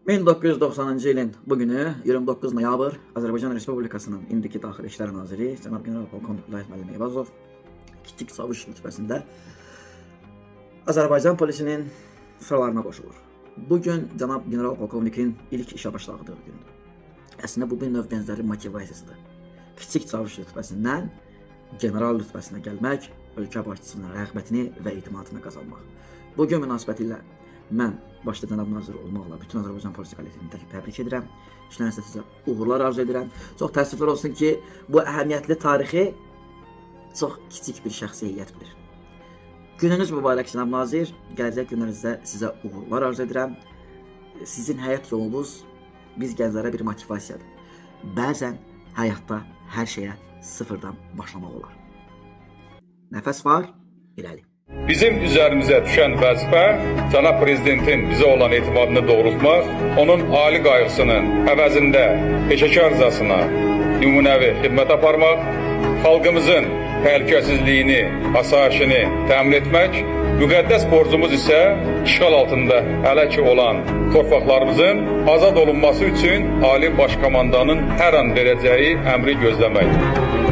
1990-cı ilin bugünü 29 noyabr Azərbaycan Respublikasının indiki Daxili İşlər Naziri Cənab General-Polkovnik Vilayət Müəllim Eyvazov kiçik çavuş rütbəsində Azərbaycan polisinin sıralarına qoşulur. Bugün Cənab General-Polkovnikin ilk işə başladığı gündür. Əslində bu bir növ bənzəri motivasiyasıdır. Kiçik çavuş rütbəsindən general rütbəsinə gəlmək, ölkə başçısının rəğbətini və etimadını qazanmaq. Bugün münasibətilə mən başda cənab nazir olmaqla bütün Azərbaycan polisi kollektivini təbrik edirəm. İşlərinizdə sizə uğurlar arzu edirəm. Çox təəssüflər olsun ki, bu əhəmiyyətli tarixi çox kiçik bir şəxsi heyət bilir. Gününüz mübarək cənab nazir. Gələcək günlərinizdə sizə uğurlar arzu edirəm. Sizin həyat yolunuz biz gənclərə bir motivasiyadır. Bəzən həyatda hər şeyə sıfırdan başlamaq olar. Nəfəs var, irəli. Bizim üzərimizə düşən vəzifə Cənab Prezidentin bizə olan etimadını doğrultmaq, onun ali qayğısının əvəzində peşəkarcasına nümunəvi xidmət aparmaq, xalqımızın təhlükəsizliyini, asayişini təmin etmək, müqəddəs borcumuz isə işğal altında hələ ki olan torpaqlarımızın azad olunması üçün Ali Baş Komandanın hər an verəcəyi əmri gözləməkdir.